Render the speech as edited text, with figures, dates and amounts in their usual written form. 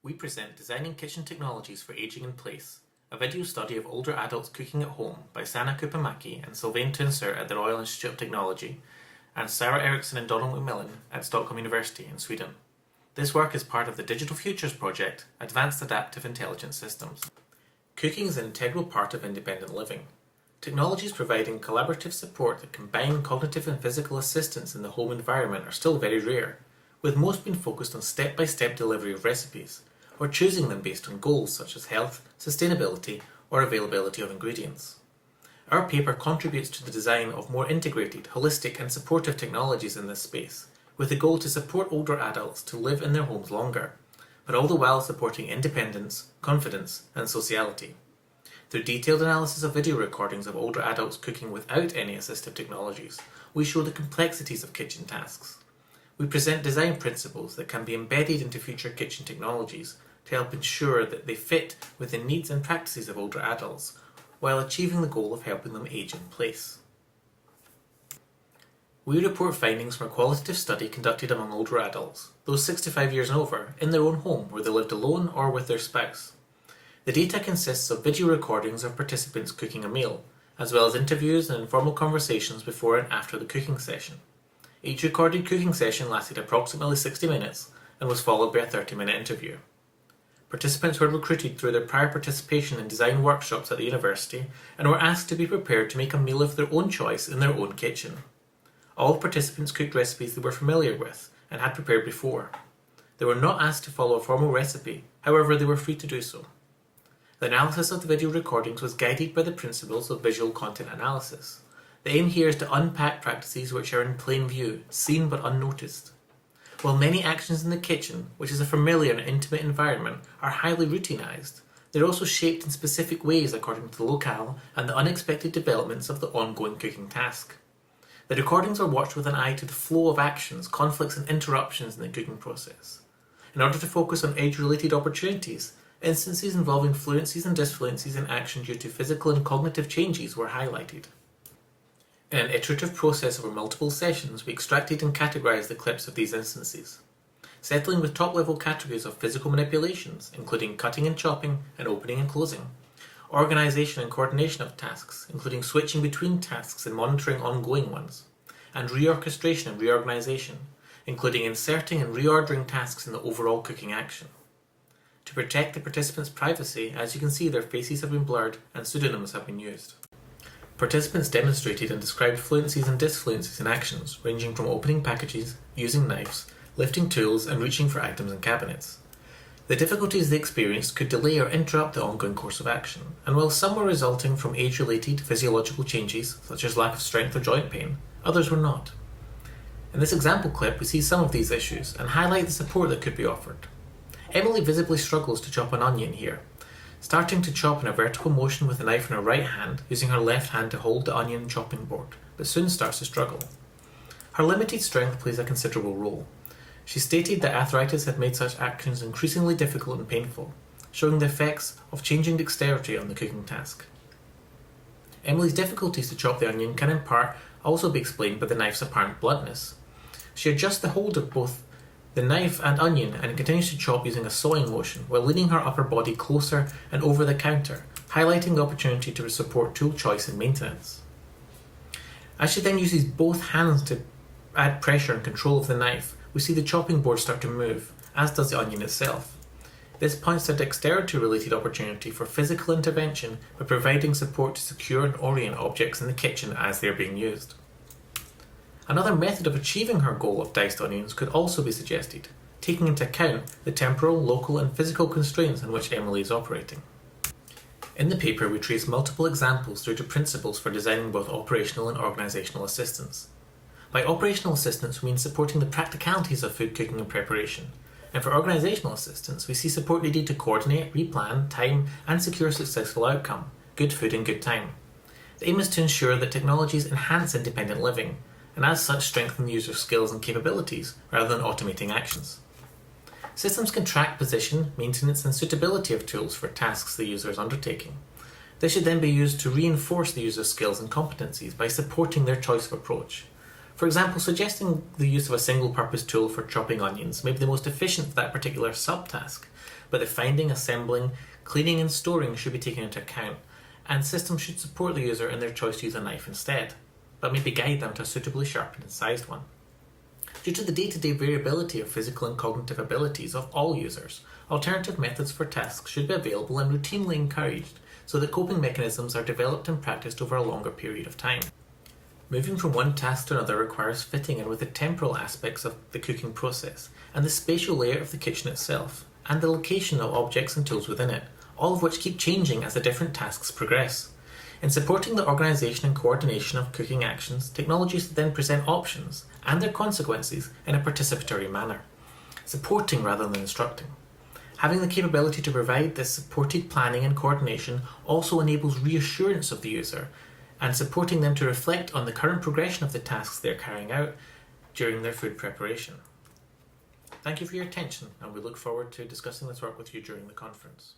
we present Designing Kitchen Technologies for Aging in Place, a video study of older adults cooking at home by Sanna Kuoppamäki and Sylvaine Tuncer at the Royal Institute of Technology, and Sara, Eriksson and Mcmillan at Stockholm University in Sweden. This work is part of the Digital Futures project, Advanced Adaptive Intelligence Systems. Cooking is an integral part of independent living. Technologies providing collaborative support that combine cognitive and physical assistance in the home environment are still very rare, with most being focused on step-by-step delivery of recipes, or choosing them based on goals such as health, sustainability, or availability of ingredients. Our paper contributes to the design of more integrated, holistic and supportive technologies in this space, with the goal to support older adults to live in their homes longer, but all the while supporting independence, confidence and sociality. Through detailed analysis of video recordings of older adults cooking without any assistive technologies, we show the complexities of kitchen tasks. We present design principles that can be embedded into future kitchen technologies to help ensure that they fit with the needs and practices of older adults, while achieving the goal of helping them age in place. We report findings from a qualitative study conducted among older adults, those 65 years and over, in their own home where they lived alone or with their spouse. The data consists of video recordings of participants cooking a meal, as well as interviews and informal conversations before and after the cooking session. Each recorded cooking session lasted approximately 60 minutes and was followed by a 30-minute interview. Participants were recruited through their prior participation in design workshops at the university and were asked to be prepared to make a meal of their own choice in their own kitchen. All participants cooked recipes they were familiar with and had prepared before. They were not asked to follow a formal recipe, however they were free to do so. The analysis of the video recordings was guided by the principles of visual content analysis. The aim here is to unpack practices which are in plain view, seen but unnoticed. While many actions in the kitchen, which is a familiar and intimate environment, are highly routinized, they are also shaped in specific ways according to the locale and the unexpected developments of the ongoing cooking task. The recordings are watched with an eye to the flow of actions, conflicts and interruptions in the cooking process. In order to focus on age-related opportunities, instances involving fluencies and disfluencies in action due to physical and cognitive changes were highlighted. In an iterative process over multiple sessions, we extracted and categorized the clips of these instances, settling with top-level categories of physical manipulations, including cutting and chopping and opening and closing, organization and coordination of tasks, including switching between tasks and monitoring ongoing ones, and reorchestration and reorganization, including inserting and reordering tasks in the overall cooking action. To protect the participants' privacy, as you can see, their faces have been blurred and pseudonyms have been used. Participants demonstrated and described fluencies and disfluencies in actions ranging from opening packages, using knives, lifting tools and reaching for items in cabinets. The difficulties they experienced could delay or interrupt the ongoing course of action, and while some were resulting from age-related physiological changes, such as lack of strength or joint pain, others were not. In this example clip, we see some of these issues and highlight the support that could be offered. Emily visibly struggles to chop an onion here, starting to chop in a vertical motion with a knife in her right hand, using her left hand to hold the onion chopping board, but soon starts to struggle. Her limited strength plays a considerable role. She stated that arthritis had made such actions increasingly difficult and painful, showing the effects of changing dexterity on the cooking task. Emily's difficulties to chop the onion can in part also be explained by the knife's apparent bluntness. She adjusts the hold of both the knife and onion and continues to chop using a sawing motion while leaning her upper body closer and over the counter, highlighting the opportunity to support tool choice and maintenance. As she then uses both hands to add pressure and control of the knife, we see the chopping board start to move, as does the onion itself. This points to a dexterity-related opportunity for physical intervention by providing support to secure and orient objects in the kitchen as they are being used. Another method of achieving her goal of diced onions could also be suggested, taking into account the temporal, local and physical constraints in which Emily is operating. In the paper, we trace multiple examples through to principles for designing both operational and organisational assistance. By operational assistance, we mean supporting the practicalities of food cooking and preparation, and for organisational assistance, we see support needed to coordinate, replan, time and secure a successful outcome, good food in good time. The aim is to ensure that technologies enhance independent living, and as such strengthen the user's skills and capabilities rather than automating actions. Systems can track position, maintenance and suitability of tools for tasks the user is undertaking. This should then be used to reinforce the user's skills and competencies by supporting their choice of approach. For example, suggesting the use of a single-purpose tool for chopping onions may be the most efficient for that particular subtask, but the finding, assembling, cleaning and storing should be taken into account, and systems should support the user in their choice to use a knife instead, but maybe guide them to a suitably sharpened and sized one. Due to the day-to-day variability of physical and cognitive abilities of all users, alternative methods for tasks should be available and routinely encouraged so that coping mechanisms are developed and practiced over a longer period of time. Moving from one task to another requires fitting in with the temporal aspects of the cooking process and the spatial layer of the kitchen itself, and the location of objects and tools within it, all of which keep changing as the different tasks progress. In supporting the organisation and coordination of cooking actions, technologies then present options and their consequences in a participatory manner, supporting rather than instructing. Having the capability to provide this supported planning and coordination also enables reassurance of the user and supporting them to reflect on the current progression of the tasks they are carrying out during their food preparation. Thank you for your attention, and we look forward to discussing this work with you during the conference.